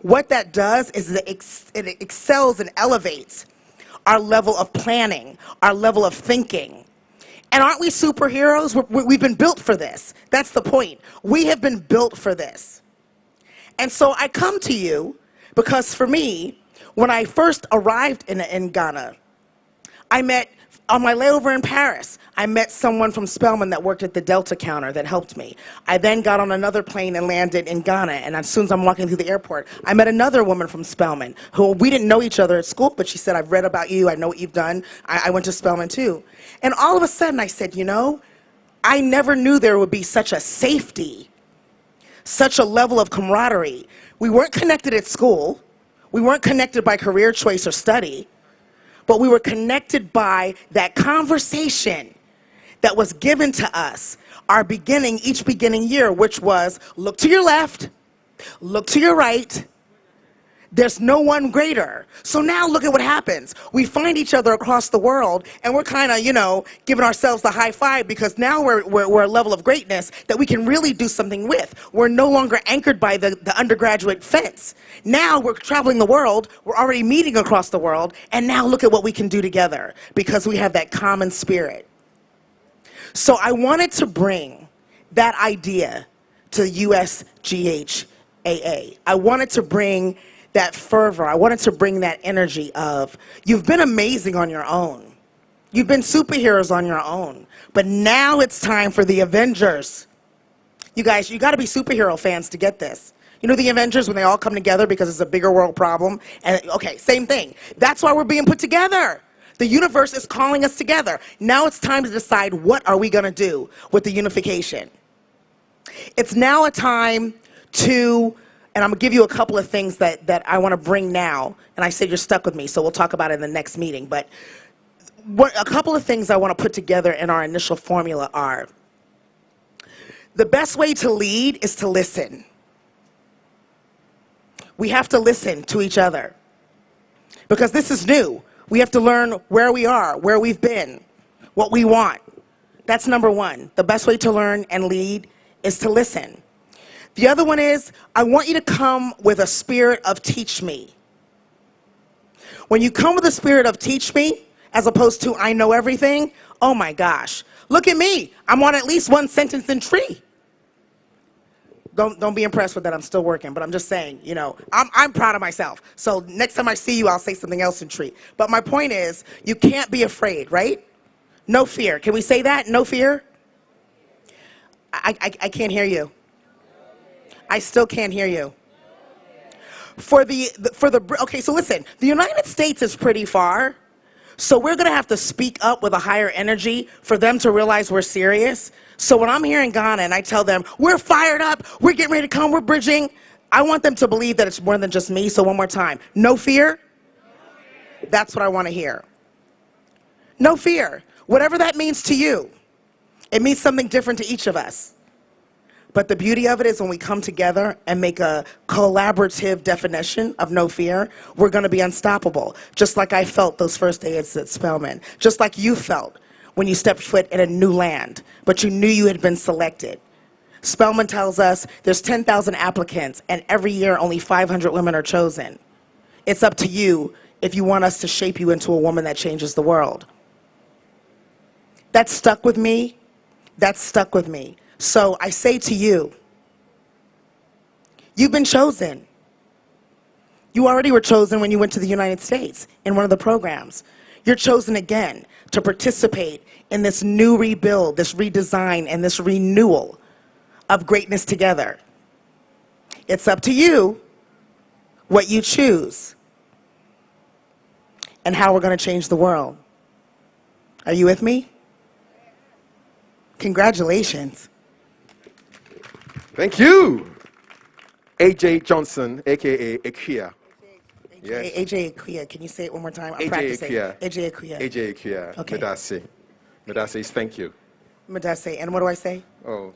What that does is it excels and elevates our level of planning, our level of thinking. And aren't we superheroes? We've been built for this. That's the point. We have been built for this. And so I come to you because for me, when I first arrived in Ghana, on my layover in Paris, I met someone from Spelman that worked at the Delta counter that helped me. I then got on another plane and landed in Ghana, and as soon as I'm walking through the airport, I met another woman from Spelman who we didn't know each other at school, but she said, I've read about you, I know what you've done. I went to Spelman too. And all of a sudden I said, you know, I never knew there would be such a safety, such a level of camaraderie. We weren't connected at school. We weren't connected by career choice or study. But we were connected by that conversation that was given to us, each beginning year, which was look to your left, look to your right, there's no one greater. So now look at what happens. We find each other across the world and we're kind of, you know, giving ourselves the high five because now we're a level of greatness that we can really do something with. We're no longer anchored by the undergraduate fence. Now we're traveling the world, we're already meeting across the world, and now look at what we can do together because we have that common spirit. So I wanted to bring that idea to USGHAA. I wanted to bring that fervor. I wanted to bring that energy of, you've been amazing on your own. You've been superheroes on your own. But now it's time for the Avengers. You guys, you gotta be superhero fans to get this. You know the Avengers, when they all come together because it's a bigger world problem? And okay, same thing. That's why we're being put together. The universe is calling us together. Now it's time to decide what are we gonna do with the unification. It's now a time to, and I'm gonna give you a couple of things that I wanna bring now, and I said you're stuck with me, so we'll talk about it in the next meeting, but a couple of things I wanna put together in our initial formula are, the best way to lead is to listen. We have to listen to each other, because this is new. We have to learn where we are, where we've been, what we want. That's number one. The best way to learn and lead is to listen. The other one is, I want you to come with a spirit of teach me. When you come with a spirit of teach me, as opposed to I know everything, oh my gosh, look at me. I'm on at least one sentence in tree. Don't be impressed with that, I'm still working, but I'm just saying, you know, I'm proud of myself. So next time I see you, I'll say something else in tree. But my point is, you can't be afraid, right? No fear. Can we say that? No fear? I can't hear you. I still can't hear you. Okay, so listen, the United States is pretty far, so we're gonna have to speak up with a higher energy for them to realize we're serious. So when I'm here in Ghana and I tell them, we're fired up, we're getting ready to come, we're bridging, I want them to believe that it's more than just me, so one more time. No fear? That's what I wanna hear. No fear. Whatever that means to you, it means something different to each of us. But the beauty of it is when we come together and make a collaborative definition of no fear, we're gonna be unstoppable. Just like I felt those first days at Spelman. Just like you felt when you stepped foot in a new land, but you knew you had been selected. Spelman tells us there's 10,000 applicants and every year only 500 women are chosen. It's up to you if you want us to shape you into a woman that changes the world. That stuck with me. That stuck with me. So I say to you, you've been chosen. You already were chosen when you went to the United States in one of the programs. You're chosen again to participate in this new rebuild, this redesign, and this renewal of greatness together. It's up to you what you choose and how we're going to change the world. Are you with me? Congratulations. Thank you. AJ Johnson, a.k.a. Akuya. Yes. AJ Akuya, can you say it one more time? I'm AJ practicing. Akuya. AJ Akuya. AJ Akuya. Okay. Medase. Medase is thank you. Medase, and what do I say? Oh,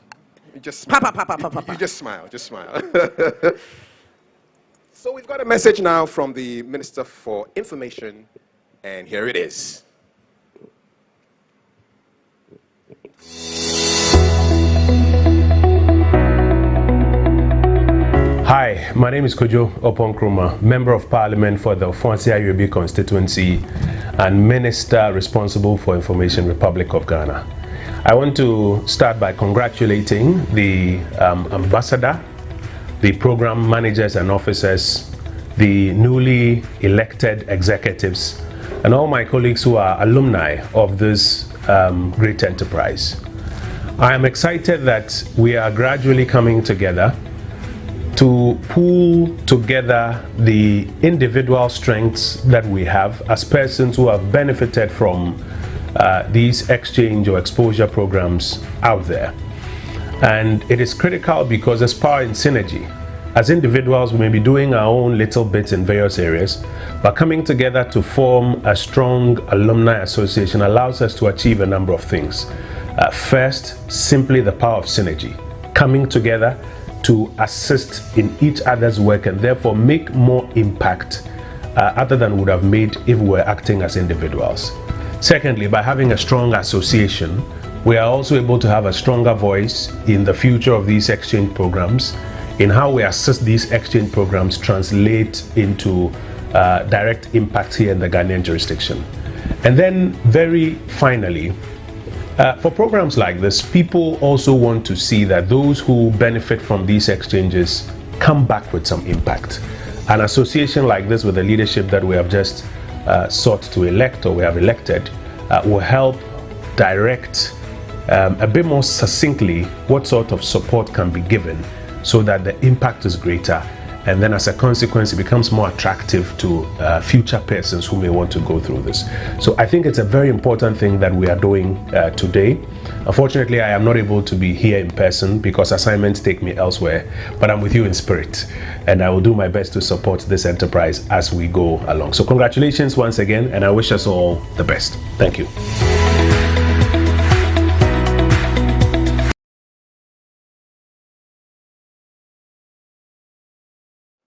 you just smile. You just smile, just smile. So we've got a message now from the Minister for Information, and here it is. Hi, my name is Kojo Oponkruma, Member of Parliament for the Fonsia Yobe constituency and Minister responsible for Information Republic of Ghana. I want to start by congratulating the ambassador, the program managers and officers, the newly elected executives, and all my colleagues who are alumni of this great enterprise. I am excited that we are gradually coming together to pull together the individual strengths that we have as persons who have benefited from these exchange or exposure programs out there. And it is critical because there's power in synergy. As individuals, we may be doing our own little bits in various areas, but coming together to form a strong alumni association allows us to achieve a number of things. First, simply the power of synergy, coming together to assist in each other's work and therefore make more impact other than we would have made if we were acting as individuals. Secondly, by having a strong association, we are also able to have a stronger voice in the future of these exchange programs, in how we assist these exchange programs translate into direct impact here in the Ghanaian jurisdiction. And then very finally, for programs like this, people also want to see that those who benefit from these exchanges come back with some impact. An association like this with the leadership that we have just sought to elect or we have elected will help direct a bit more succinctly what sort of support can be given so that the impact is greater, and then as a consequence it becomes more attractive to future persons who may want to go through this. So I think it's a very important thing that we are doing today. Unfortunately, I am not able to be here in person because assignments take me elsewhere, but I'm with you in spirit and I will do my best to support this enterprise as we go along. So congratulations once again, and I wish us all the best. Thank you.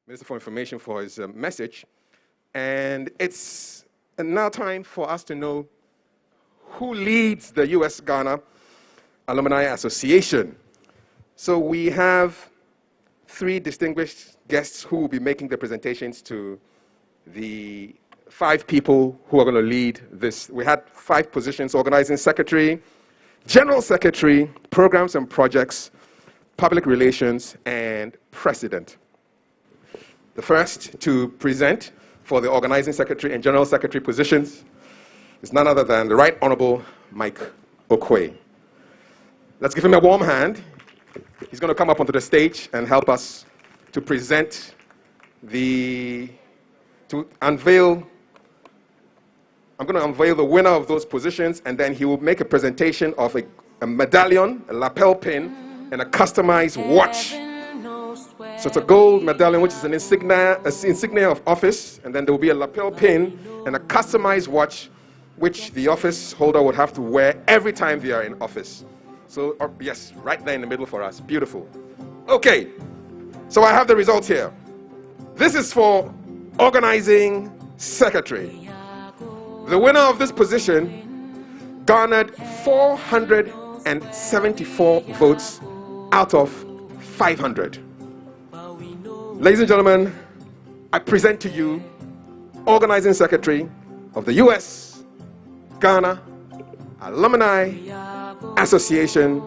Minister for Information for his message. And it's now time for us to know who leads the U.S. Ghana Alumni Association. So we have three distinguished guests who will be making the presentations to the 5 people who are going to lead this. We had 5 positions: organizing secretary, general secretary, programs and projects, public relations, and president. The first to present for the organizing secretary and general secretary positions is none other than the Right Honorable Mike Okwe. Let's give him a warm hand. He's going to come up onto the stage and help us to present I'm going to unveil the winner of those positions, and then he will make a presentation of a medallion, a lapel pin, and a customized watch. So it's a gold medallion, which is an insignia of office, and then there will be a lapel pin and a customized watch, which the office holder would have to wear every time they are in office. So, yes, right there in the middle for us. Beautiful. Okay, so I have the results here. This is for organizing secretary. The winner of this position garnered 474 votes out of 500. Ladies and gentlemen, I present to you Organizing Secretary of the U.S. Ghana Alumni Association,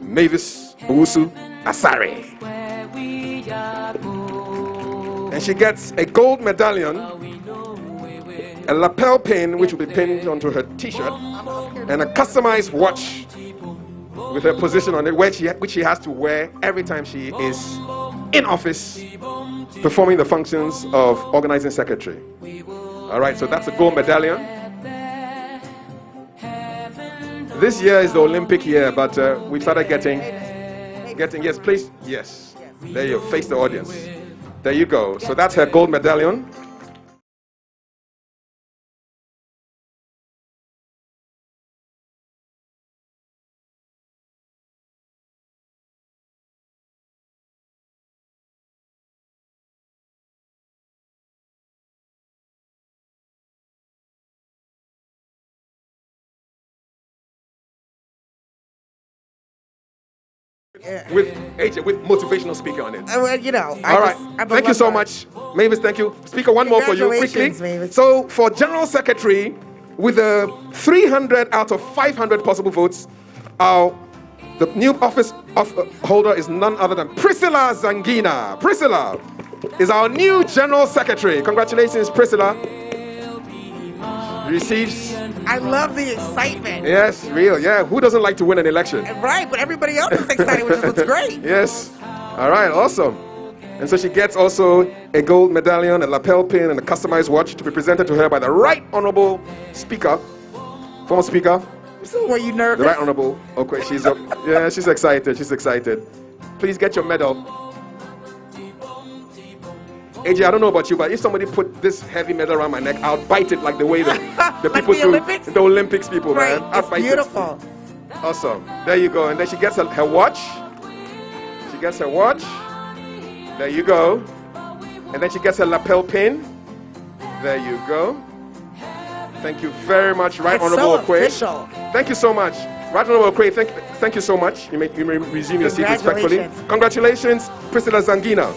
Mavis Owusu Asare. And she gets a gold medallion, a lapel pin which will be pinned onto her t-shirt, and a customized watch with her position on it, which she has to wear every time she is in office performing the functions of organizing secretary. All right, so that's a gold medallion. This year is the Olympic year, but we started getting, yes, please, yes. There you go, face the audience. There you go. So that's her gold medallion. with AJ, with motivational speaker on it. Well, you know. All right. Thank you so much. Mavis, thank you. Speaker, one more for you quickly. Mavis. So for General Secretary, with 300 out of 500 possible votes, the new office holder is none other than Priscilla Zangina. Priscilla is our new General Secretary. Congratulations, Priscilla. Receives. I love the excitement. Yes, real. Yeah. Who doesn't like to win an election? Right, but everybody else is excited, which looks great. Yes. All right, awesome. And so she gets also a gold medallion, a lapel pin, and a customized watch to be presented to her by the Right Honorable Speaker, former Speaker. So were you nervous? The Right Honorable. Okay, she's up. Yeah, she's excited. She's excited. Please get your medal. AJ, I don't know about you, but if somebody put this heavy medal around my neck, I'll bite it like the way the Like people the do. Olympics? The Olympics people, Right, man. I'll it's bite beautiful. it. Awesome. There you go. And then she gets her watch. She gets her watch. There you go. And then she gets her lapel pin. There you go. Thank you very much, Right It's Honorable so Okwe. official. Thank you so much. Right Honorable Okwe, thank you so much. You may resume your seat respectfully. Congratulations. Congratulations, Priscilla Zangina.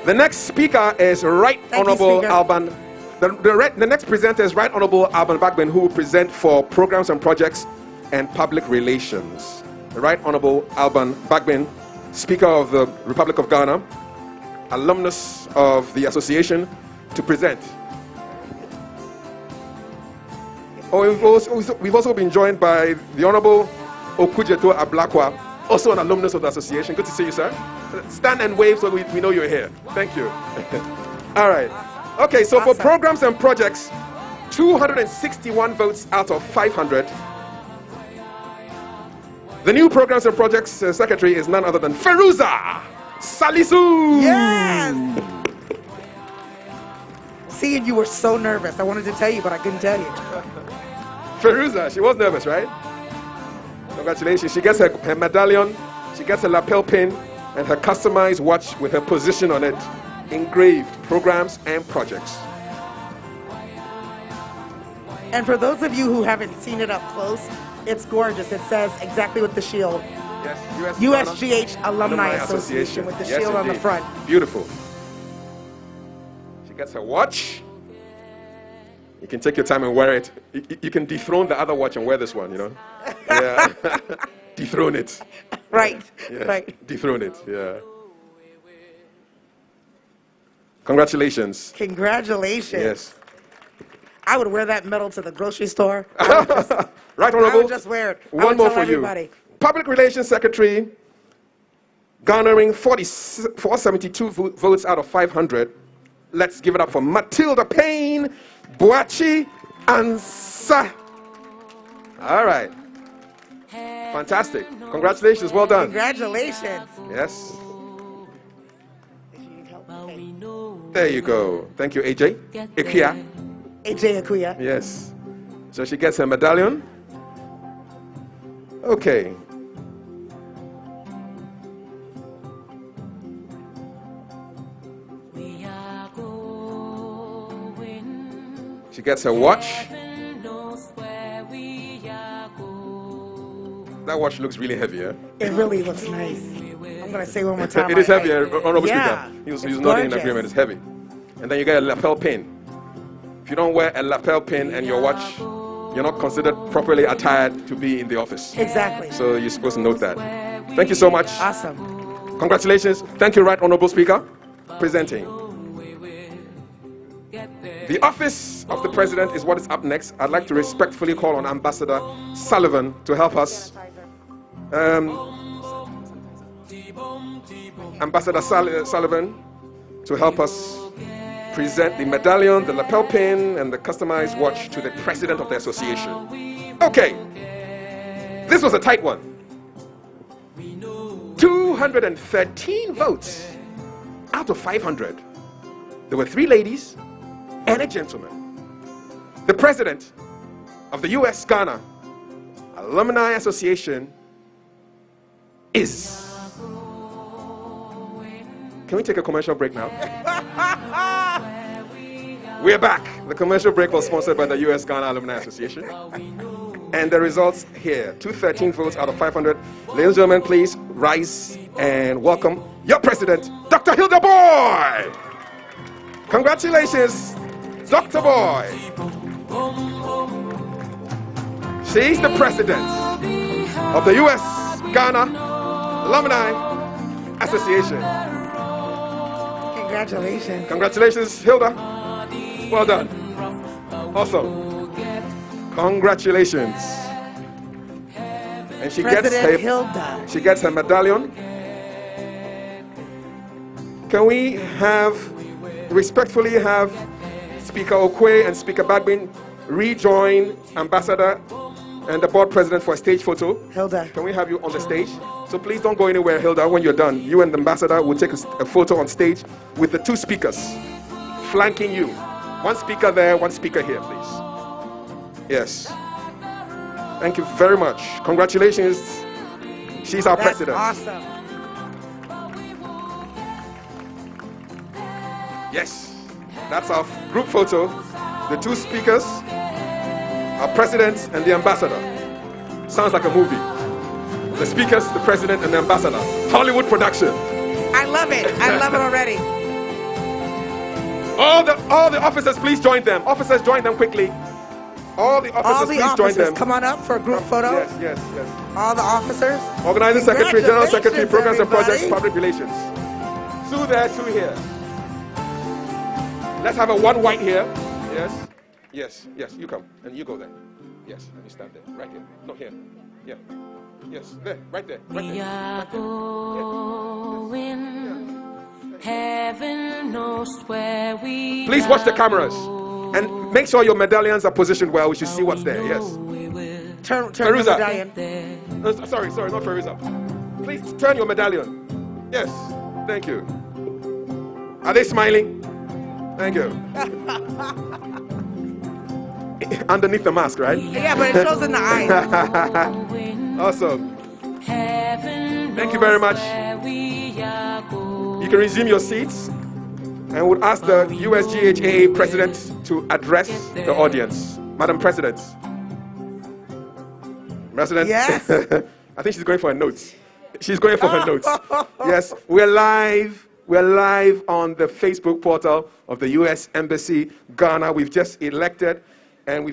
The next speaker is Right Thank you, Honorable Speaker. Alban. The next presenter is Right Honorable Alban Bagbin, who will present for programs and projects and public relations. The Right Honorable Alban Bagbin, Speaker of the Republic of Ghana, alumnus of the association, to present. Oh, we've also been joined by the Honorable Okujeto Ablakwa, also an alumnus of the association. Good to see you, sir. Stand and wave so we know you're here. Thank you. All right. Okay, so Awesome. for programs and projects, 261 votes out of 500. The new programs and projects secretary is none other than Feruza Salisu. Yes! Seeing you were so nervous. I wanted to tell you, but I couldn't tell you. Feruza, she was nervous, right? Congratulations. She gets her medallion, she gets her lapel pin, and her customized watch with her position on it, engraved programs and projects. And for those of you who haven't seen it up close, it's gorgeous. It says exactly with the shield. Yes, USGH Alumni Association with the Yes, shield on the indeed. front. Beautiful. She gets her watch. You can take your time and wear it. You can dethrone the other watch and wear this one, you know? Yeah. Dethrone it. Right, Yeah. right. Dethrone it, yeah. Congratulations. Congratulations. Yes. I would wear that medal to the grocery store. Right, I Honorable. would just wear it. I One would more tell for everybody. you. Public Relations Secretary, garnering 472 votes out of 500. Let's give it up for Matilda Payne, Boachi Ansa. All right. Fantastic. Congratulations. Well done. Congratulations. Yes. There you go. Thank you, AJ. Ikuya. AJ Akuya. Yes. So she gets her medallion. Okay. She gets her watch. That watch looks really heavy, eh? It really looks nice. I'm going to say one more time. It is heavy, Honorable Yeah, Speaker. He was it's nodding in gorgeous. agreement. It's heavy. And then you get a lapel pin. If you don't wear a lapel pin and your watch, you're not considered properly attired to be in the office. Exactly. So you're supposed to note that. Thank you so much. Awesome. Congratulations. Thank you, Right Honorable Speaker. Presenting. The office of the president is what is up next. I'd like to respectfully call on Ambassador Sullivan to help us. Ambassador Sullivan to help us present the medallion, the lapel pin, and the customized watch to the president of the association. Okay. This was a tight one. 213 votes out of 500. There were 3 ladies and a gentleman. The president of the U.S. Ghana Alumni Association is... Can we take a commercial break now? We're back. The commercial break was sponsored by the U.S. Ghana Alumni Association. And the results here, 213 votes out of 500. Ladies and gentlemen, please rise and welcome your president, Dr. Hilda Boy. Congratulations, Dr. Boy. She's the president of the U.S. Ghana Alumni Association. Congratulations. Congratulations, Hilda. Well done. Awesome. Congratulations. And she President Hilda. She gets her medallion. Can we respectfully have Speaker Okwe and Speaker Bagbin rejoin Ambassador and the board president for a stage photo? Hilda. Can we have you on the stage? So please don't go anywhere, Hilda. When you're done, you and the ambassador will take a photo on stage with the two speakers flanking you. One speaker there, one speaker here, please. Yes. Thank you very much. Congratulations. She's our president. Awesome. Yes. That's our group photo. The two speakers, our president and the ambassador. Sounds like a movie. The speakers, the president, and the ambassador. Hollywood production. I love it. I love it already. All the officers, please join them. Officers, join them quickly. All the officers, please join them. Come on up for a group photo. Yes. All the officers. Organizing Secretary, General Secretary, Congratulations, Programs and Projects, everybody. Public Relations. Two there, two here. Let's have a one white here. Yes. You come and you go there. Yes, and you stand there, right here. Not here. Yeah. Yes, there, right there. Right there. We are going, heaven knows where we Please watch the cameras and make sure your medallions are positioned well. We should see what's there. Yes. Turn the Feruza. medallion. Sorry, not Feruza. Please turn your medallion. Yes, thank you. Are they smiling? Thank you. Underneath the mask, right? Yeah, but it shows in the eyes. Awesome. Thank you very much. You can resume your seats, and would ask the USGHAA President to address the audience. Madam President. Yes. I think she's going for her notes. She's going for her notes. Yes, we're live. We're live on the Facebook portal of the U.S. Embassy, Ghana. We've just elected, and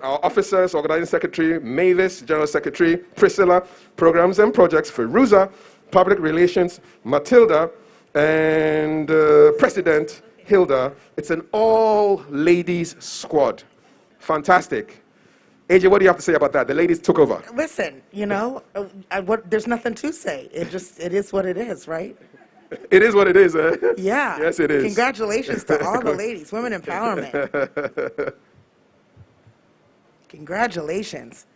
our officers, Organizing Secretary Mavis, General Secretary Priscilla, Programs and Projects Feruza, Public Relations Matilda, and President Hilda. It's an all-ladies squad. Fantastic. AJ, what do you have to say about that? The ladies took over. Listen, there's nothing to say. It is what it is, right? It is what it is, eh? Yeah. Yes, it is. Congratulations to all the ladies. Women empowerment. Congratulations.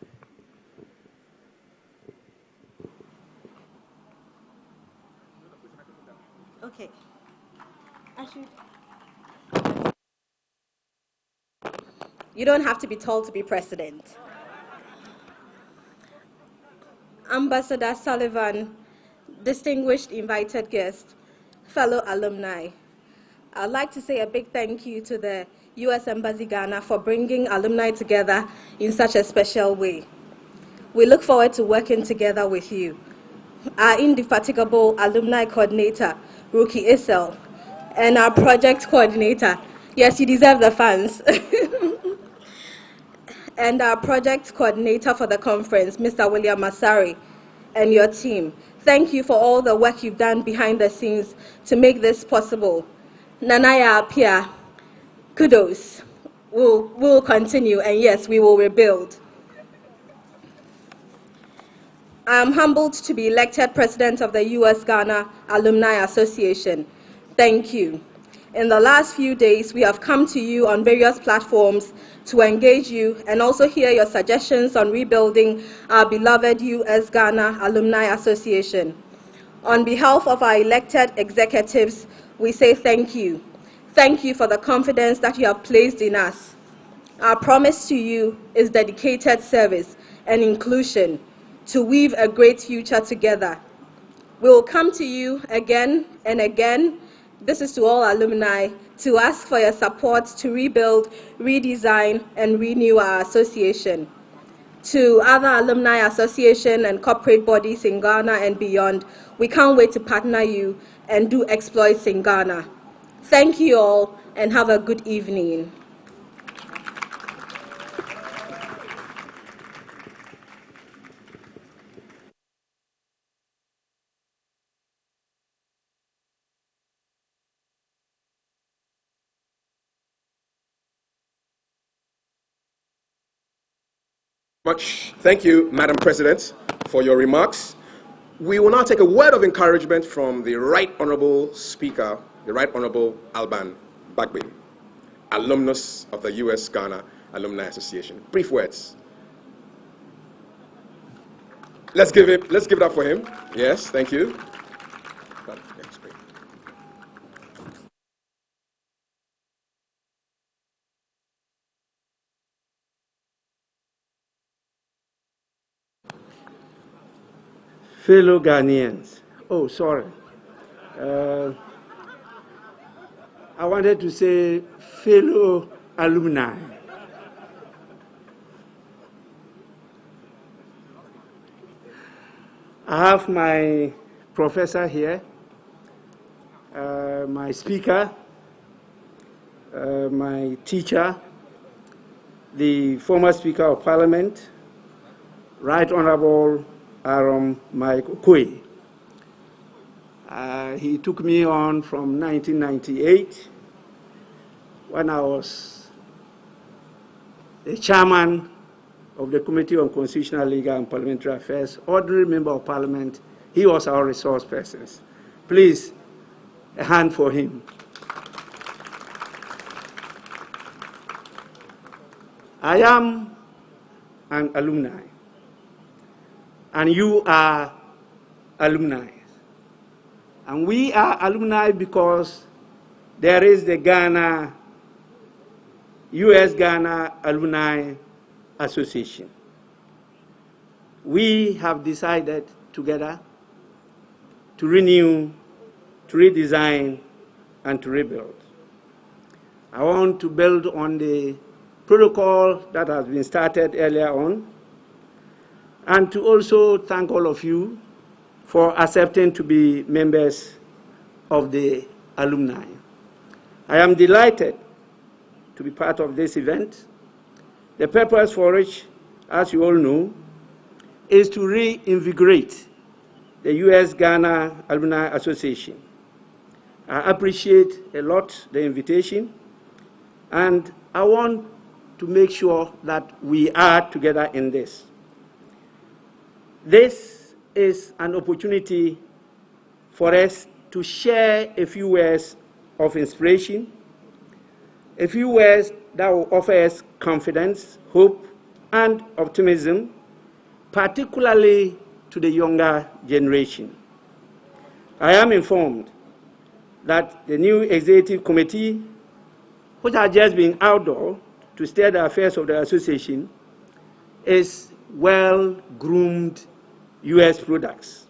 Okay. You don't have to be told to be president. Ambassador Sullivan, distinguished invited guests, fellow alumni, I'd like to say a big thank you to the U.S. Embassy Ghana for bringing alumni together in such a special way. We look forward to working together with you. Our indefatigable alumni coordinator, Ruki Isel, and our project coordinator, yes, you deserve the fans, and our project coordinator for the conference, Mr. William Masari, and your team. Thank you for all the work you've done behind the scenes to make this possible. Nanaya Apia, kudos. We'll continue, and yes, we will rebuild. I am humbled to be elected president of the U.S. Ghana Alumni Association. Thank you. In the last few days, we have come to you on various platforms to engage you and also hear your suggestions on rebuilding our beloved U.S. Ghana Alumni Association. On behalf of our elected executives, we say thank you. Thank you for the confidence that you have placed in us. Our promise to you is dedicated service and inclusion to weave a great future together. We will come to you again and again. This is to all alumni, to ask for your support to rebuild, redesign, and renew our association. to other alumni association and corporate bodies in Ghana and beyond. We can't wait to partner you and do exploits in Ghana. Thank you all and have a good evening. Thank you, Madam President, for your remarks. We will now take a word of encouragement from the Right Honorable Speaker, the Right Honorable Alban Bagbe, alumnus of the U.S. Ghana Alumni Association. Brief words. Let's give it up for him. Yes, thank you. Fellow Ghanaians, I wanted to say fellow alumni. I have my professor here, my speaker, my teacher, the former Speaker of Parliament, Right Honorable Aaron Mike Okoye. He took me on from 1998 when I was the chairman of the Committee on Constitutional, Legal and Parliamentary Affairs, ordinary member of Parliament. He was our resource person. Please, a hand for him. I am an alumni, and you are alumni. And we are alumni because there is the U.S. Ghana Alumni Association. We have decided together to renew, to redesign, and to rebuild. I want to build on the protocol that has been started earlier on, and to also thank all of you for accepting to be members of the alumni. I am delighted to be part of this event. The purpose for which, as you all know, is to reinvigorate the U.S. Ghana Alumni Association. I appreciate a lot the invitation, and I want to make sure that we are together in this. This is an opportunity for us to share a few words of inspiration, a few words that will offer us confidence, hope, and optimism, particularly to the younger generation. I am informed that the new executive committee, which has just been outdoor to steer the affairs of the association, is well-groomed U.S. products.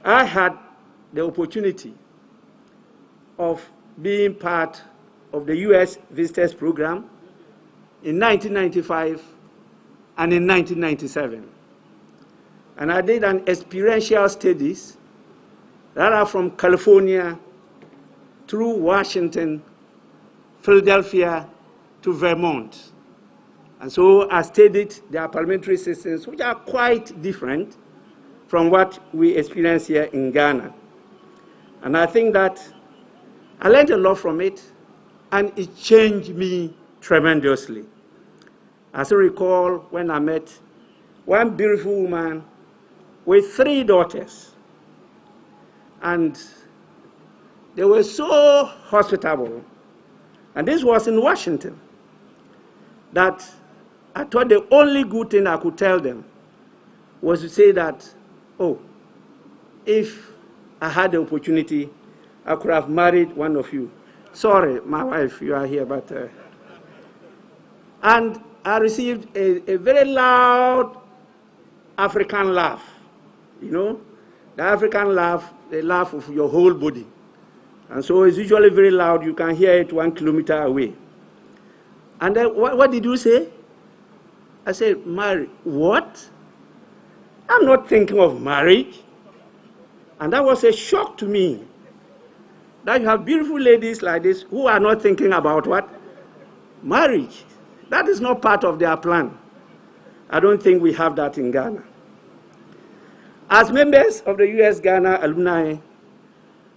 I had the opportunity of being part of the U.S. Visitors Program in 1995 and in 1997. And I did an experiential studies that are from California through Washington, Philadelphia to Vermont. And so I studied their parliamentary systems, which are quite different from what we experience here in Ghana. And I think that I learned a lot from it, and it changed me tremendously. As I recall, when I met one beautiful woman with 3 daughters, and they were so hospitable, and this was in Washington, that I thought the only good thing I could tell them was to say that, oh, if I had the opportunity, I could have married one of you. Sorry, my wife, you are here, but... And I received a very loud African laugh. You know, the African laugh, the laugh of your whole body. And so it's usually very loud. You can hear it 1 kilometer away. And then what did you say? I said, marry, what? I'm not thinking of marriage. And that was a shock to me, that you have beautiful ladies like this who are not thinking about what? Marriage. That is not part of their plan. I don't think we have that in Ghana. As members of the US-Ghana alumni,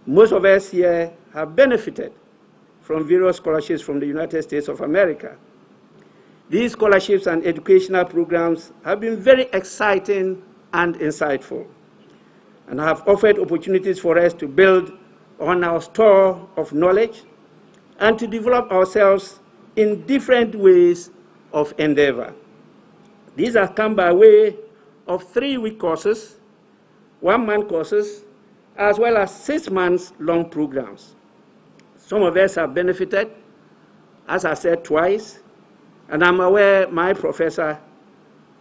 most of us here have benefited from various scholarships from the United States of America. These scholarships and educational programs have been very exciting and insightful, and have offered opportunities for us to build on our store of knowledge and to develop ourselves in different ways of endeavor. These have come by way of 3-week courses, 1-month courses, as well as 6 months long programs. Some of us have benefited, as I said twice, and I'm aware my professor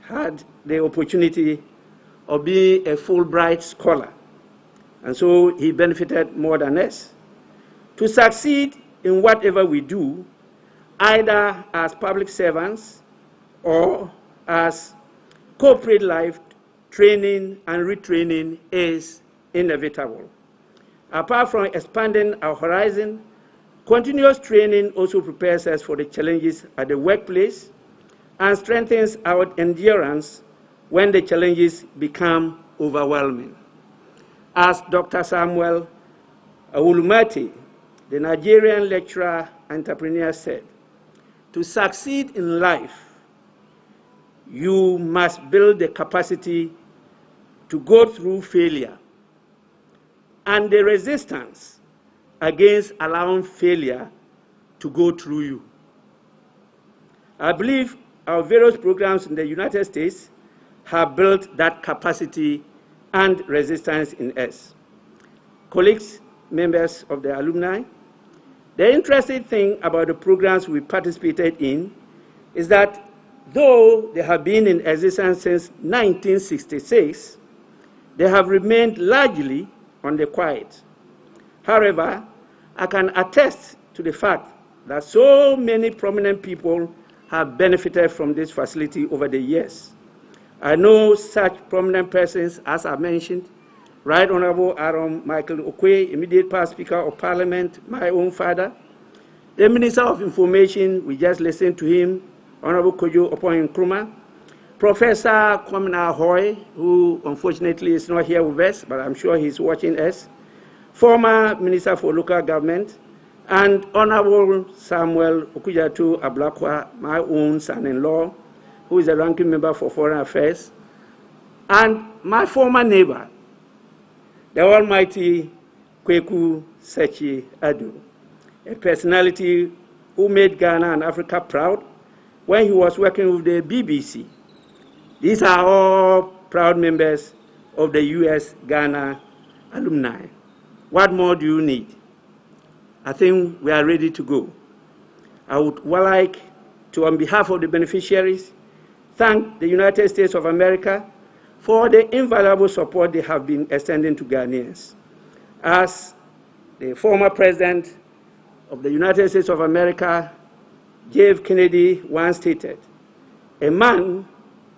had the opportunity of being a Fulbright scholar, and so he benefited more than us. To succeed in whatever we do, either as public servants or as corporate life, training and retraining is inevitable. Apart from expanding our horizon, continuous training also prepares us for the challenges at the workplace and strengthens our endurance when the challenges become overwhelming. As Dr. Samuel Awolumati, the Nigerian lecturer entrepreneur, said, to succeed in life, you must build the capacity to go through failure and the resistance against allowing failure to go through you. I believe our various programs in the United States have built that capacity and resistance in us. Colleagues, members of the alumni, the interesting thing about the programs we participated in is that though they have been in existence since 1966, they have remained largely on the quiet. However, I can attest to the fact that so many prominent people have benefited from this facility over the years. I know such prominent persons, as I mentioned, Right Honorable Aaron Michael Okwe, immediate past Speaker of Parliament, my own father, the Minister of Information, we just listened to him, Honorable Kojo Opoyin Nkrumah, Professor Kwamina Hoy, who unfortunately is not here with us, but I'm sure he's watching us, former Minister for Local Government, and Honorable Samuel Okudzeto Ablakwa, my own son-in-law, who is a ranking member for Foreign Affairs, and my former neighbor, the almighty Kweku Sechi Adu, a personality who made Ghana and Africa proud when he was working with the BBC. These are all proud members of the US-Ghana alumni. What more do you need? I think we are ready to go. I would like to, on behalf of the beneficiaries, thank the United States of America for the invaluable support they have been extending to Ghanaians. As the former president of the United States of America, J. F. Kennedy, once stated, a man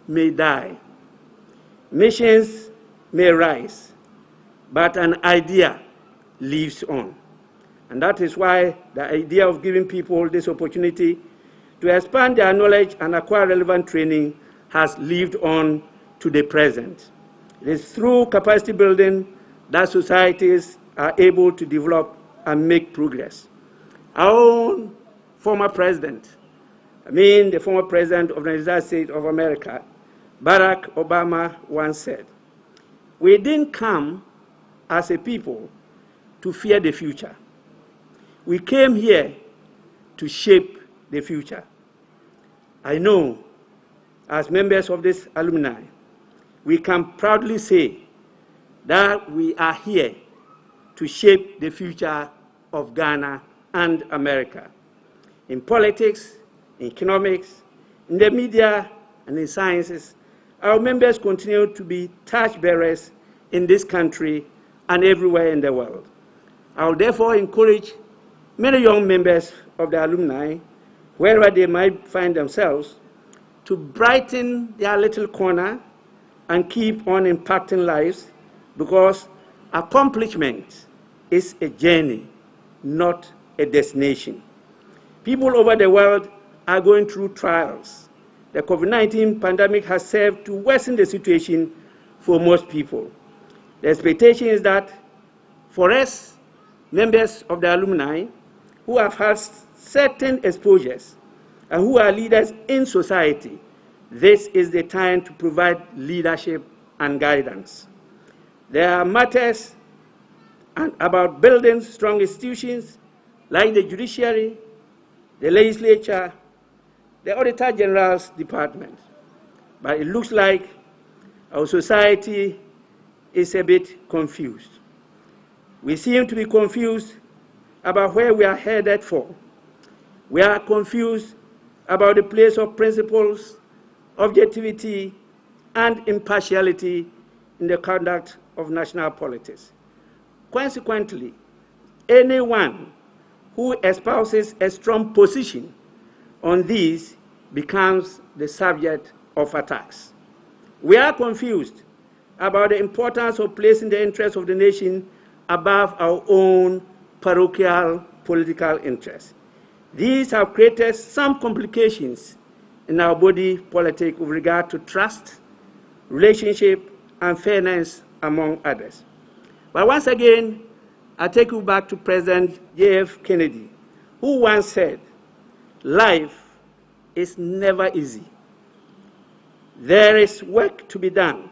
may die, missions may rise, but an idea lives on. And that is why the idea of giving people this opportunity to expand their knowledge and acquire relevant training has lived on to the present. It is through capacity building that societies are able to develop and make progress. Our own former president, the former president of the United States of America, Barack Obama, once said, we didn't come as a people to fear the future. We came here to shape the future. I know, as members of this alumni, we can proudly say that we are here to shape the future of Ghana and America. In politics, in economics, in the media, and in sciences, our members continue to be torchbearers in this country and everywhere in the world. I will therefore encourage many young members of the alumni, wherever they might find themselves, to brighten their little corner and keep on impacting lives, because accomplishment is a journey, not a destination. People over the world are going through trials. The COVID-19 pandemic has served to worsen the situation for most people. The expectation is that for us, members of the alumni, who have had certain exposures and who are leaders in society, this is the time to provide leadership and guidance. There are matters about building strong institutions like the judiciary, the legislature, the Auditor General's Department. But it looks like our society is a bit confused. We seem to be confused about where we are headed for. We are confused about the place of principles, objectivity, and impartiality in the conduct of national politics. Consequently, anyone who espouses a strong position on these becomes the subject of attacks. We are confused about the importance of placing the interests of the nation above our own parochial political interests. These have created some complications in our body politic with regard to trust, relationship, and fairness, among others. But once again, I take you back to President J.F. Kennedy, who once said, "Life is never easy. There is work to be done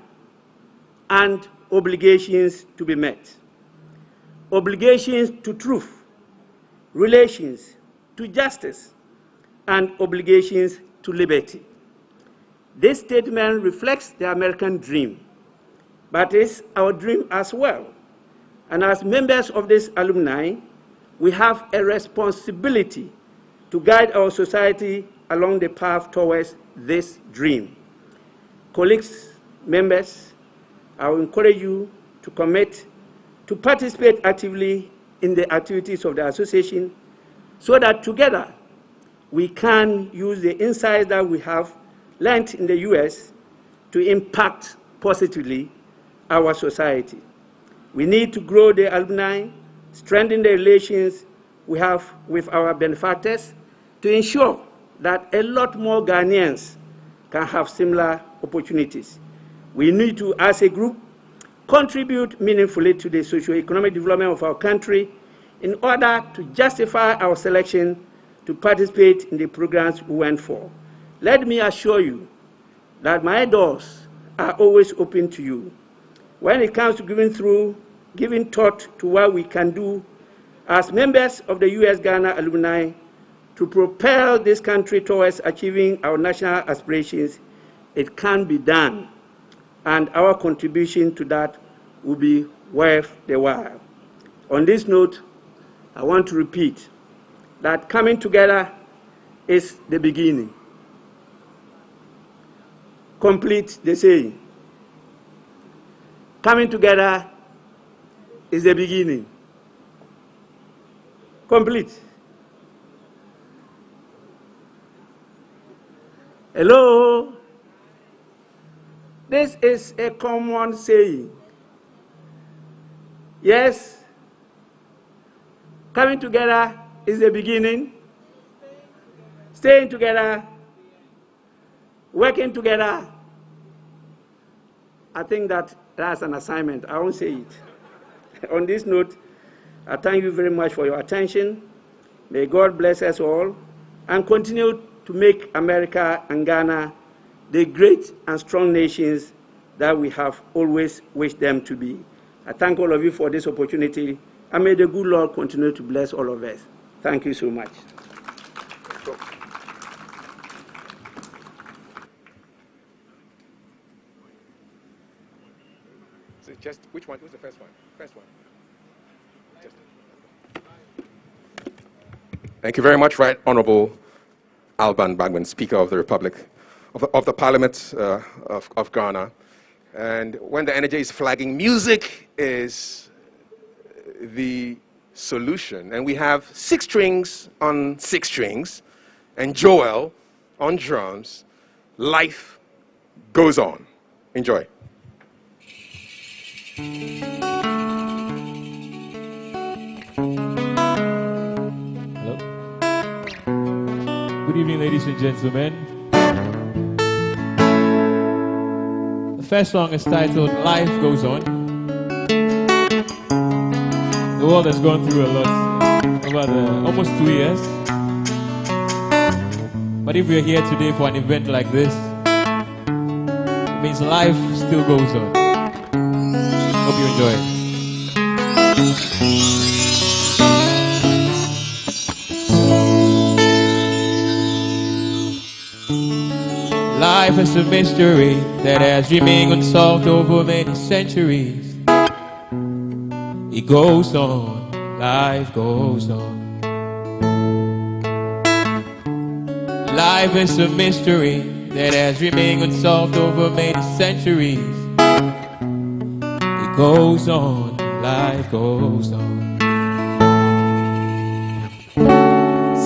and obligations to be met. Obligations to truth, relations to justice, and obligations to liberty." This statement reflects the American dream, but it's our dream as well. And as members of this alumni, we have a responsibility to guide our society along the path towards this dream. Colleagues, members, I will encourage you to commit to participate actively in the activities of the association so that together we can use the insights that we have learned in the US to impact positively our society. We need to grow the alumni, strengthen the relations we have with our benefactors to ensure that a lot more Ghanaians can have similar opportunities. We need to, as a group, contribute meaningfully to the socio-economic development of our country in order to justify our selection to participate in the programs we went for. Let me assure you that my doors are always open to you. When it comes to giving thought to what we can do as members of the US-Ghana alumni to propel this country towards achieving our national aspirations, it can be done, and our contribution to that will be worth the while. On this note, I want to repeat that coming together is the beginning. Complete the saying. Coming together is the beginning. Complete. Hello? This is a common saying. Yes? Coming together is the beginning. Staying together, working together. I think that's an assignment. I won't say it. On this note, I thank you very much for your attention. May God bless us all and continue to make America and Ghana the great and strong nations that we have always wished them to be. I thank all of you for this opportunity, and may the good Lord continue to bless all of us. Thank you so much. So just which one? Who's the first one? First one. Thank you very much, Right Honorable Alban Bagman, Speaker of the Republic, of the Parliament of Ghana. And when the NJ is flagging, music is the solution. And we have 6 strings on 6 strings, and Joel on drums, life goes on. Enjoy. Hello. Good evening, ladies and gentlemen. The first song is titled Life Goes On. The world has gone through a lot over the almost 2 years. But if we're here today for an event like this, it means life still goes on. Hope you enjoy it. Life is a mystery that has remained unsolved over many centuries. It goes on, life goes on. Life is a mystery that has remained unsolved over many centuries. It goes on, life goes on.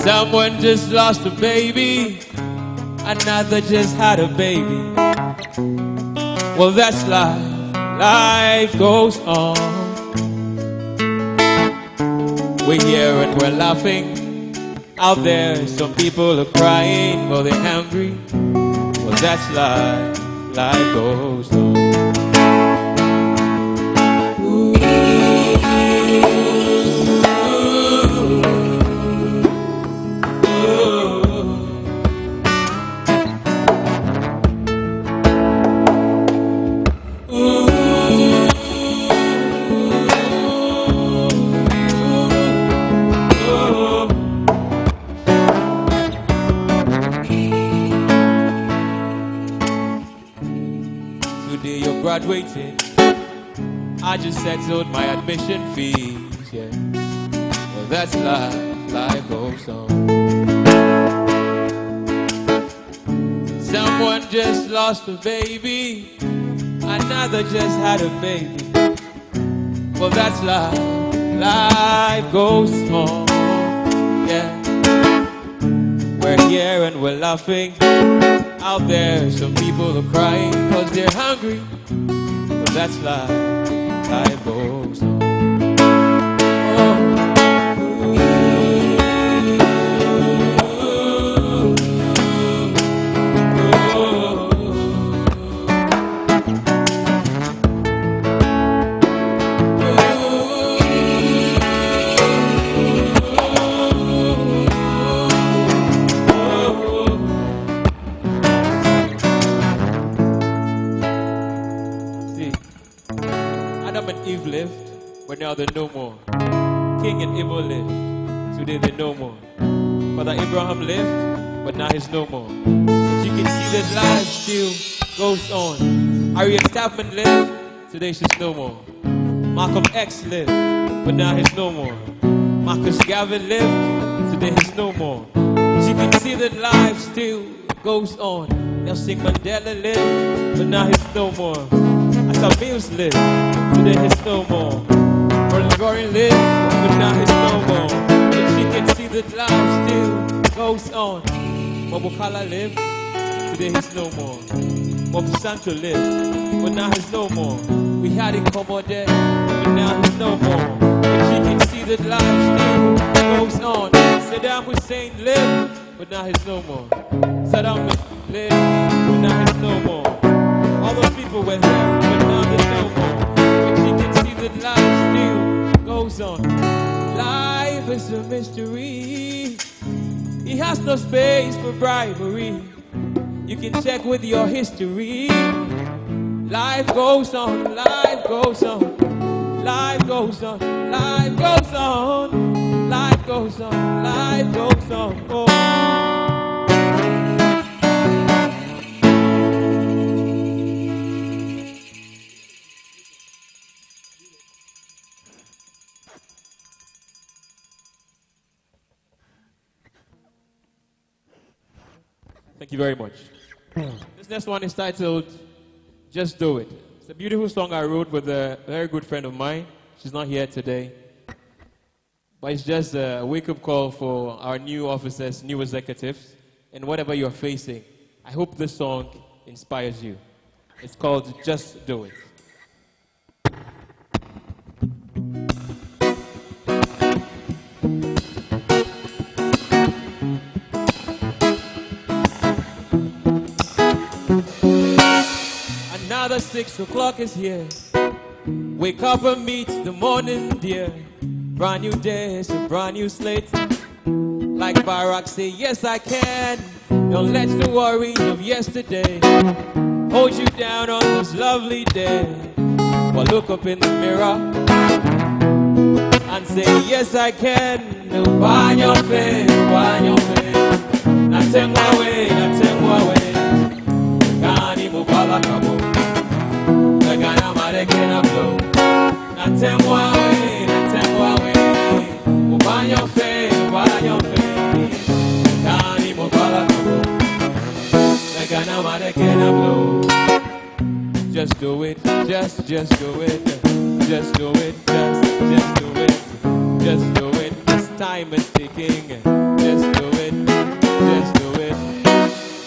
Someone just lost a baby, another just had a baby. Well, that's life, life goes on. We're here and we're laughing. Out there, some people are crying, well, they're hungry. Well, that's life, life goes on. Ooh. Today you're graduating. I just settled my admission fees, yeah. Well, that's life, life goes on. Someone just lost a baby, another just had a baby. Well, that's life, life goes on, yeah. We're here and we're laughing. Out there, some people are crying because they're hungry. But that's life, life goes on. Adam and Eve lived, but now they're no more. King and Abel lived, today they're no more. Father Abraham lived, but now he's no more. But you can see that life still goes on. Harriet Tubman lived, today she's no more. Malcolm X lived, but now he's no more. Marcus Garvey lived, today he's no more. But you can see that life still goes on. Nelson Mandela lived, but now he's no more. Asa Mills lived, today he's no more. Ronald Reagan lived, but now he's no more. But she can see that life still goes on. Mobukala lived, today he's no more. Bob Santo lived, but now he's no more. We had it Commodore, but now he's no more. But she can see that life still goes on. Saddam Hussein lived, but now he's no more. Saddam lived, but now he's no more. All those people were there, but now there's no more. But she can see that life still goes on. Life is a mystery. He has no space for bribery. You can check with your history. Life goes on, life goes on. Life goes on, life goes on. Life goes on, life goes on. Oh. Thank you very much. This next one is titled Just Do It. It's a beautiful song I wrote with a very good friend of mine. She's not here today. But it's just a wake-up call for our new officers, new executives, and whatever you're facing, I hope this song inspires you. It's called Just Do It. Another 6 o'clock is here. Wake up and meet the morning, dear. Brand new day, it's a brand new slate. Like Barack say, yes I can. Don't let the worries of yesterday hold you down on this lovely day. Well, look up in the mirror and say, yes I can. No, why your face, why your face. Nothing away, nothing away. Kani mubala kabo. Nagana marekena blow. Nothing away, nothing away. Why your face, why your face. Kani mubala kabo. Nagana marekena blow. Just do it, just do it, just do it, just do it, just do it. This time is ticking. Just do it, just do it.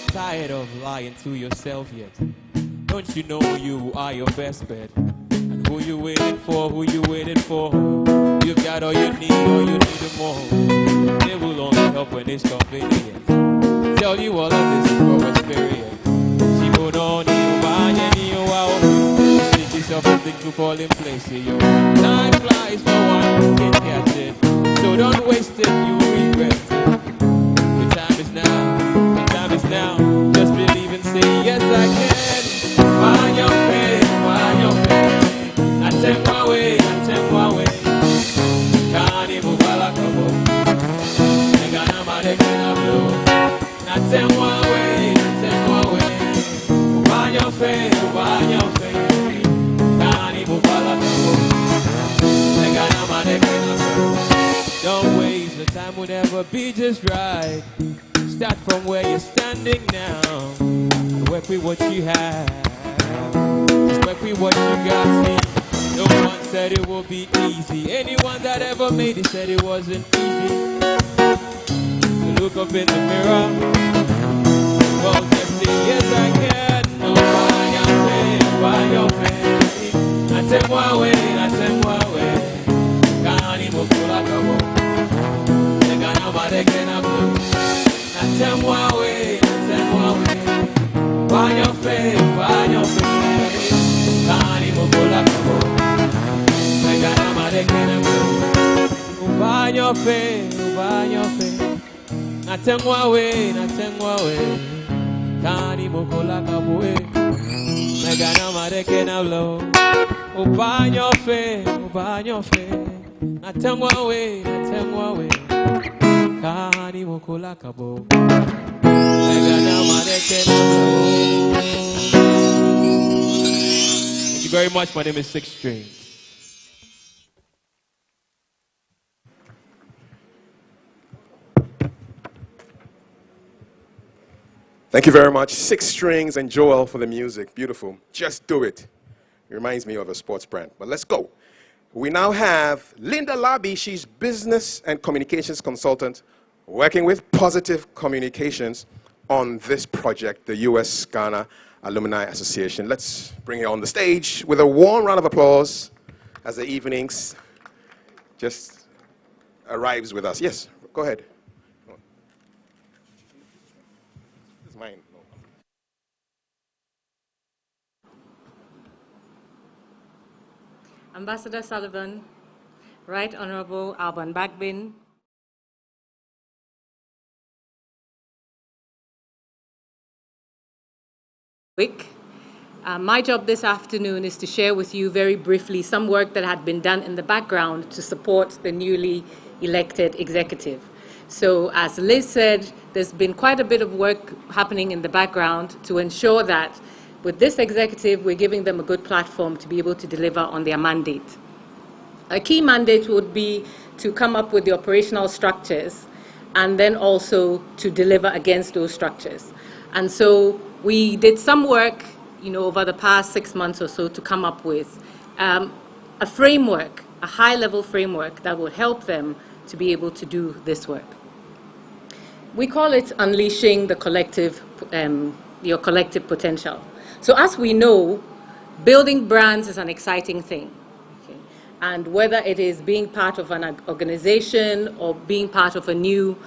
Tired of lying to yourself yet? Don't you know you are your best bet? And who you waiting for? Who you waiting for? You got all you need, or you need more. They will only help when it's convenient. Tell you all of this is from experience. Take yourself and think to fall in place here, yo. Time flies, no one can catch it. So don't waste it, you will regret it. The time is now, the time is now. Just believe and say, yes I can. Find your faith, find your faith. I take my way, I take my way. Can't even balakabo. I got a mother can blow. I take my way, I take my way. Find your faith, find your faith. Don't waste the time, will never be just right. Start from where you're standing now and work with what you have. Just work with what you got. See, no one said it would be easy. Anyone that ever made it said it wasn't easy. So look up in the mirror. Well, just say yes I can. No, why your face? I take my way, I take my way. Kani mokula kabo. Negana madekena blue. I take my way, I take my way. Why your face, why your face? Kani mokula kabo. Negana madekena blue. Why your face, why your face? I take my way, I take my way. Kani mokula kabo. Negana madekena blue. Ubanyo fe, na tengwa we, kani mokola kabo. Thank you very much. My name is Six String. Thank you very much. Six Strings and Joel for the music. Beautiful. Just do it. It reminds me of a sports brand. But let's go. We now have Linda Labi. She's business and communications consultant working with Positive Communications on this project, the US-Ghana Alumni Association. Let's bring her on the stage with a warm round of applause as the evenings just arrives with us. Yes, go ahead. This is mine. Ambassador Sullivan, Right Honorable Alban Bagbin, my job this afternoon is to share with you very briefly some work that had been done in the background to support the newly elected executive. So as Liz said, there's been quite a bit of work happening in the background to ensure that with this executive, we're giving them a good platform to be able to deliver on their mandate. A key mandate would be to come up with the operational structures and then also to deliver against those structures. And so we did some work, over the past 6 months or so to come up with a framework, a high-level framework that will help them to be able to do this work. We call it Unleashing the Collective your collective potential. So as we know, building brands is an exciting thing. Okay? And whether it is being part of an organization or being part of a new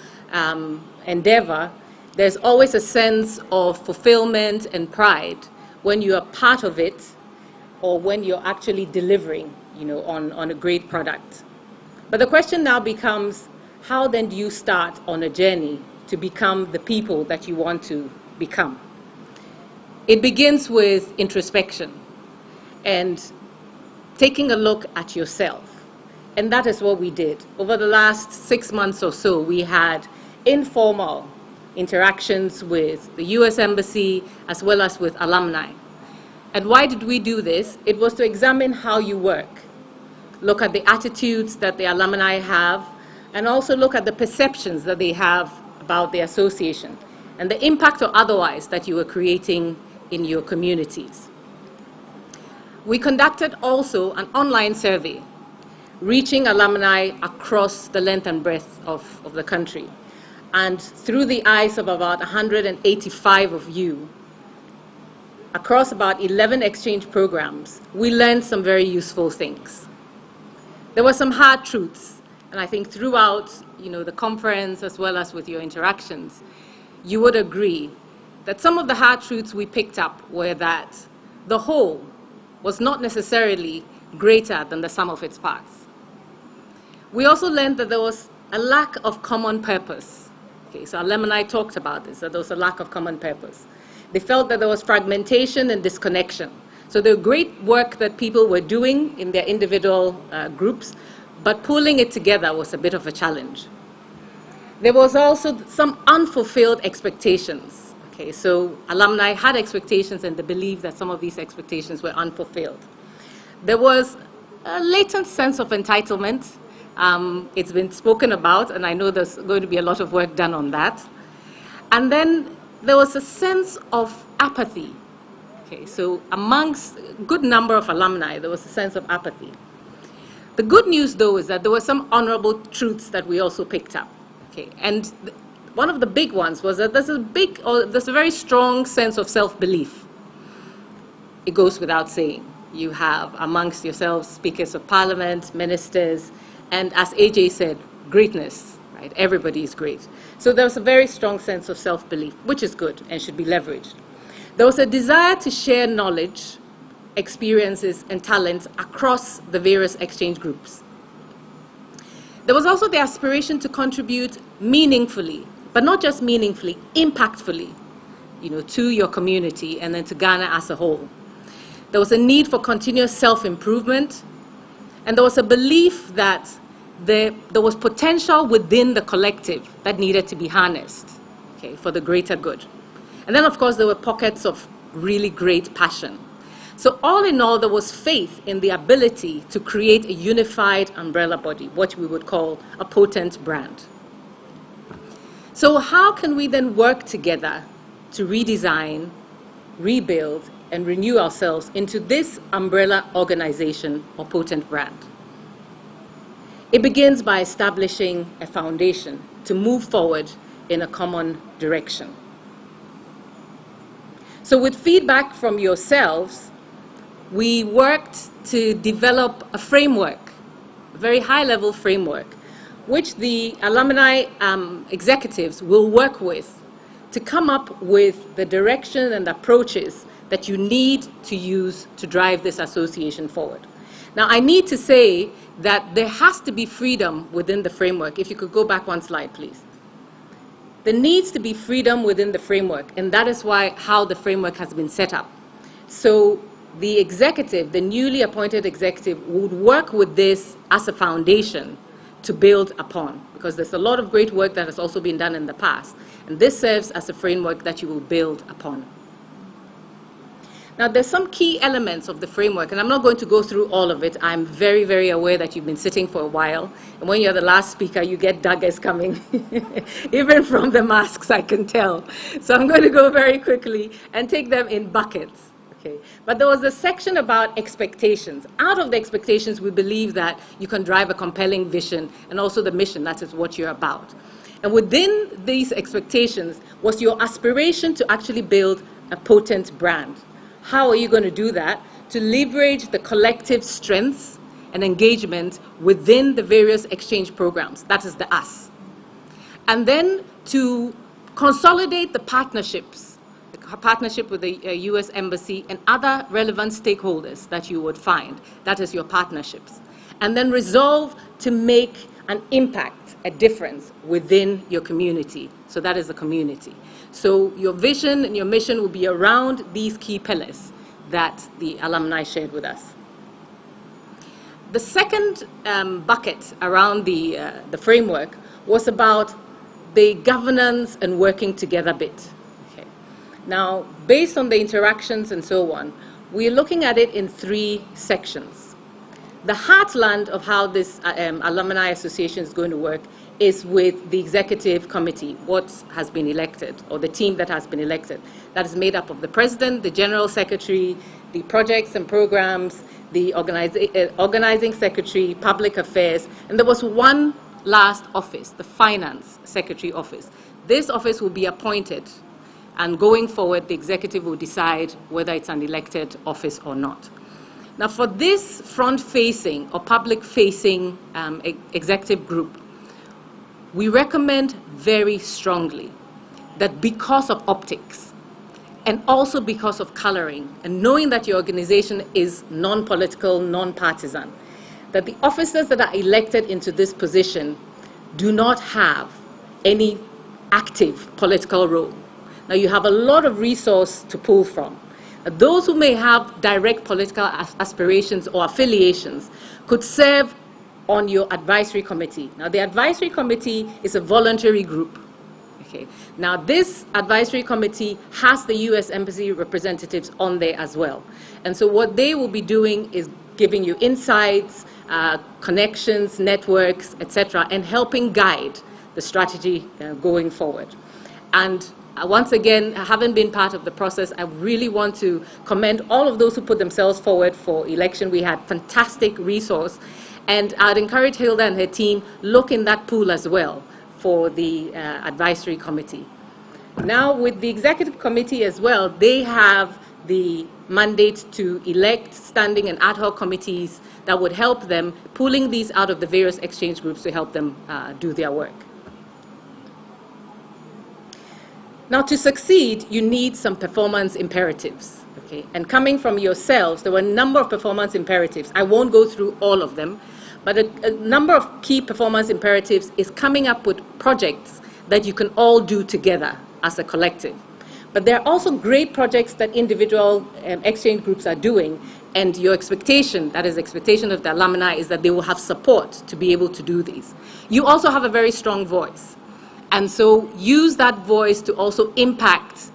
endeavor, there's always a sense of fulfillment and pride when you are part of it or when you're actually delivering, on a great product. But the question now becomes, how then do you start on a journey to become the people that you want to become? It begins with introspection and taking a look at yourself. And that is what we did. Over the last 6 months or so, we had informal interactions with the US Embassy as well as with alumni. And why did we do this? It was to examine how you work, look at the attitudes that the alumni have, and also look at the perceptions that they have about the association and the impact or otherwise that you were creating in your communities. We conducted also an online survey, reaching alumni across the length and breadth of the country. And through the eyes of about 185 of you, across about 11 exchange programs, we learned some very useful things. There were some hard truths, and I think throughout the conference as well as with your interactions, you would agree that some of the hard truths we picked up were that the whole was not necessarily greater than the sum of its parts. We also learned that there was a lack of common purpose. Okay, so alumni talked about this, that there was a lack of common purpose. They felt that there was fragmentation and disconnection. So the great work that people were doing in their individual groups, but pulling it together was a bit of a challenge. There was also some unfulfilled expectations. Okay, so alumni had expectations and they believed that some of these expectations were unfulfilled. There was a latent sense of entitlement. It's been spoken about, and I know there's going to be a lot of work done on that. And then there was a sense of apathy. Okay, so amongst a good number of alumni, there was a sense of apathy. The good news, though, is that there were some honorable truths that we also picked up. Okay, and one of the big ones was that there's a very strong sense of self-belief. It goes without saying. You have amongst yourselves speakers of parliament, ministers, and as AJ said, greatness, right? Everybody is great. So there was a very strong sense of self-belief, which is good and should be leveraged. There was a desire to share knowledge, experiences, and talents across the various exchange groups. There was also the aspiration to contribute meaningfully, but not just meaningfully, impactfully, to your community and then to Ghana as a whole. There was a need for continuous self-improvement, and there was a belief that there was potential within the collective that needed to be harnessed, okay, for the greater good. And then, of course, there were pockets of really great passion. So all in all, there was faith in the ability to create a unified umbrella body, what we would call a potent brand. So how can we then work together to redesign, rebuild, and renew ourselves into this umbrella organization or potent brand? It begins by establishing a foundation to move forward in a common direction. So with feedback from yourselves, we worked to develop a framework, a very high-level framework, which the alumni executives will work with to come up with the direction and approaches that you need to use to drive this association forward. Now, I need to say that there has to be freedom within the framework. If you could go back one slide, please. There needs to be freedom within the framework, and that is how the framework has been set up. So the executive, the newly appointed executive, would work with this as a foundation to build upon, because there's a lot of great work that has also been done in the past, and this serves as a framework that you will build upon. Now, there's some key elements of the framework, and I'm not going to go through all of it. I'm very, very aware that you've been sitting for a while, and when you're the last speaker, you get daggers coming, even from the masks, I can tell. So I'm going to go very quickly and take them in buckets. Okay. But there was a section about expectations. Out of the expectations, we believe that you can drive a compelling vision and also the mission, that is what you're about. And within these expectations was your aspiration to actually build a potent brand. How are you going to do that? To leverage the collective strengths and engagement within the various exchange programs. That is the us. And then to consolidate the partnerships, the partnership with the US Embassy and other relevant stakeholders that you would find. That is your partnerships. And then resolve to make an impact, a difference within your community. So that is the community. So your vision and your mission will be around these key pillars that the alumni shared with us. The second bucket around the framework was about the governance and working together bit. Okay. Now, based on the interactions and so on, we're looking at it in 3 sections. The heartland of how this alumni association is going to work is with the executive committee, what has been elected, or the team that has been elected. That is made up of the president, the general secretary, the projects and programs, the organizing secretary, public affairs, and there was one last office, the finance secretary office. This office will be appointed, and going forward, the executive will decide whether it's an elected office or not. Now, for this front-facing or public-facing executive group, we recommend very strongly that because of optics and also because of coloring, and knowing that your organization is non-political, non-partisan, that the officers that are elected into this position do not have any active political role. Now, you have a lot of resource to pull from. Those who may have direct political aspirations or affiliations could serve on your advisory committee. Now, the advisory committee is a voluntary group. Okay. Now, this advisory committee has the US Embassy representatives on there as well. And so what they will be doing is giving you insights, connections, networks, etc., and helping guide the strategy going forward. And once again, having been part of the process, I really want to commend all of those who put themselves forward for election. We had fantastic resource. And I'd encourage Hilda and her team, look in that pool as well for the advisory committee. Now, with the executive committee as well, they have the mandate to elect standing and ad hoc committees that would help them, pulling these out of the various exchange groups to help them do their work. Now, to succeed, you need some performance imperatives. Okay? And coming from yourselves, there were a number of performance imperatives. I won't go through all of them, but a number of key performance imperatives is coming up with projects that you can all do together as a collective. But there are also great projects that individual exchange groups are doing, and your expectation, that is expectation of the alumni, is that they will have support to be able to do these. You also have a very strong voice. And so use that voice to also impact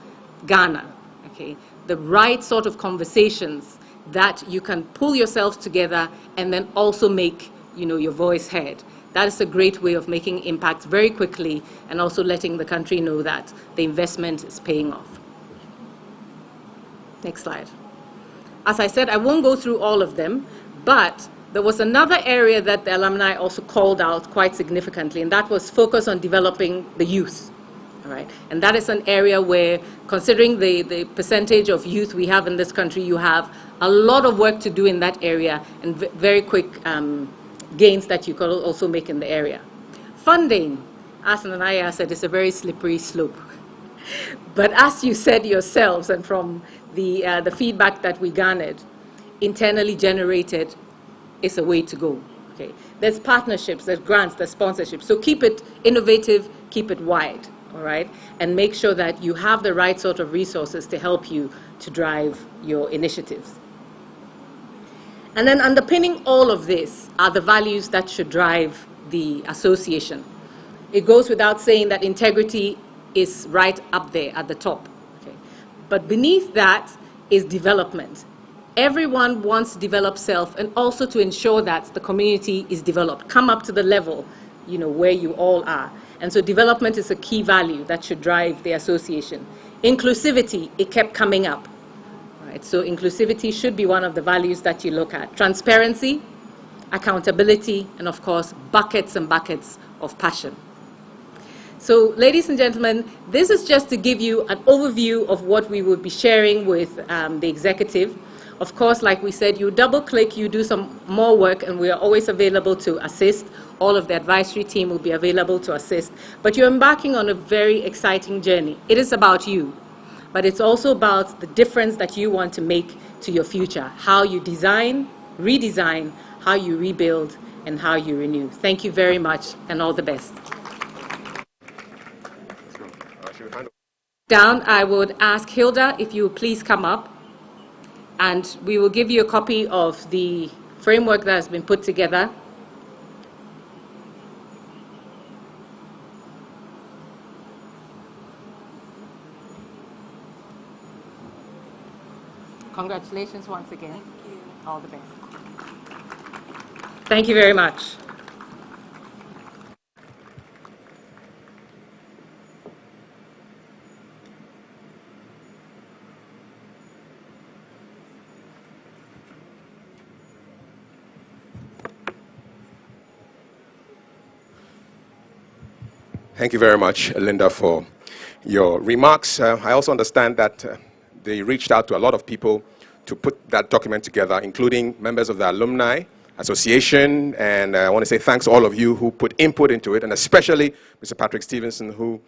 Ghana, okay? The right sort of conversations that you can pull yourselves together and then also make, your voice heard. That is a great way of making impacts very quickly and also letting the country know that the investment is paying off. Next slide. As I said, I won't go through all of them, but there was another area that the alumni also called out quite significantly, and that was focus on developing the youth. All right? And that is an area where, considering the percentage of youth we have in this country, you have a lot of work to do in that area and very quick gains that you can also make in the area. Funding, as Nanaya said, is a very slippery slope. But as you said yourselves, and from the feedback that we garnered, internally generated is a way to go. Okay. There's partnerships, there's grants, there's sponsorships. So keep it innovative, keep it wide, all right? And make sure that you have the right sort of resources to help you to drive your initiatives. And then underpinning all of this are the values that should drive the association. It goes without saying that integrity is right up there at the top. Okay. But beneath that is development. Everyone wants to develop self and also to ensure that the community is developed. Come up to the level, where you all are. And so development is a key value that should drive the association. Inclusivity, it kept coming up. Right? So inclusivity should be one of the values that you look at. Transparency, accountability, and of course, buckets and buckets of passion. So, ladies and gentlemen, this is just to give you an overview of what we will be sharing with the executive. Of course, like we said, you double-click, you do some more work, and we are always available to assist. All of the advisory team will be available to assist. But you're embarking on a very exciting journey. It is about you, but it's also about the difference that you want to make to your future, how you design, redesign, how you rebuild, and how you renew. Thank you very much, and all the best. Down, I would ask Hilda if you would please come up, and we will give you a copy of the framework that has been put together. Congratulations once again. Thank you. All the best. Thank you very much. Thank you very much, Linda, for your remarks. I also understand that they reached out to a lot of people to put that document together, including members of the Alumni Association. And I want to say thanks to all of you who put input into it, and especially Mr. Patrick Stevenson, who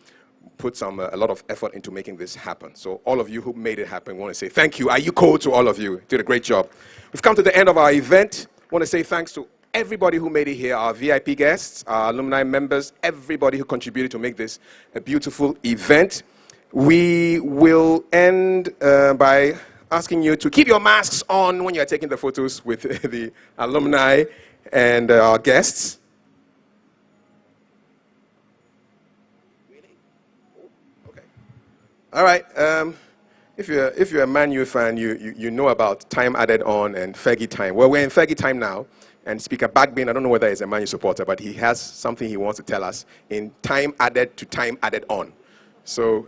put a lot of effort into making this happen. So all of you who made it happen, I want to say thank you. Ayuko to all of you. Did a great job. We've come to the end of our event. I want to say thanks to everybody who made it here, our VIP guests, our alumni members, everybody who contributed to make this a beautiful event. We will end by asking you to keep your masks on when you're taking the photos with the alumni and our guests. Okay. All right. If you're a Man U fan, you know about time added on and Fergie time. Well, we're in Fergie time now. And Speaker Bagbin, I don't know whether he's a Man U supporter, but he has something he wants to tell us in time added to time added on. So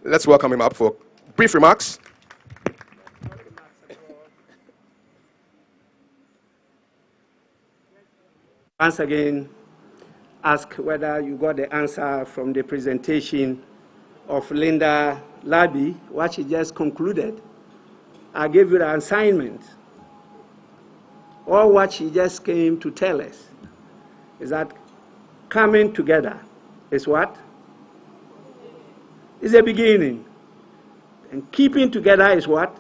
let's welcome him up for brief remarks. Once again, ask whether you got the answer from the presentation of Linda Labi, what she just concluded. I gave you the assignment. All what she just came to tell us is that coming together is what? Is a beginning. And keeping together is what?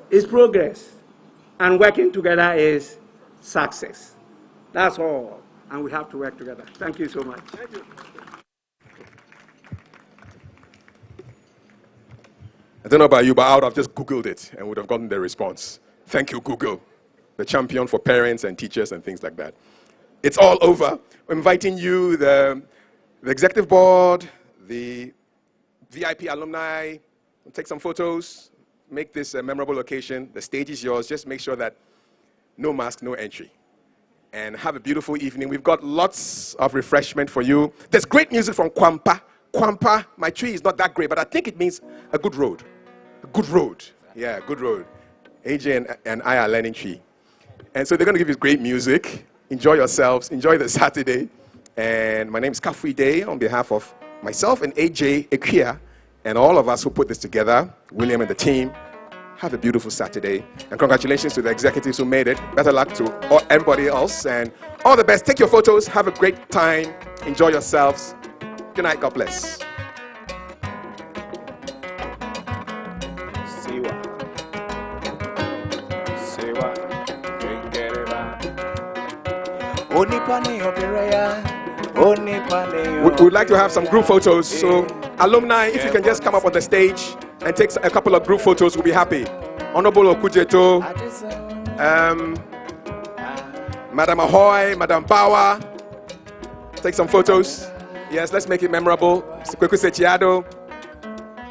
Is progress. And working together is success. That's all. And we have to work together. Thank you so much. Thank you. I don't know about you, but I would have just Googled it and would have gotten the response. Thank you, Google. The champion for parents and teachers and things like that. It's all over. We're inviting you, the executive board, the VIP alumni, take some photos, make this a memorable occasion. The stage is yours. Just make sure that no mask, no entry. And have a beautiful evening. We've got lots of refreshment for you. There's great music from Kwampa. Kwampa, my tree is not that great, but I think it means a good road. A good road. Yeah, good road. AJ and I are learning tree. And so they're going to give you great music. Enjoy yourselves. Enjoy the Saturday. And my name is Kafui Day on behalf of myself and AJ Ekia and all of us who put this together, William and the team. Have a beautiful Saturday. And congratulations to the executives who made it. Better luck to everybody else. And all the best. Take your photos. Have a great time. Enjoy yourselves. Good night. God bless. We would like to have some group photos. So, alumni, if you can just come up on the stage and take a couple of group photos, we'll be happy. Honorable Okujeto, Madam Ahoy, Madam Bawa, take some photos. Yes, let's make it memorable. Kweku Sechiado,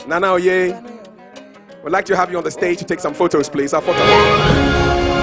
Nana Oye, we'd like to have you on the stage to take some photos, please. Our photo.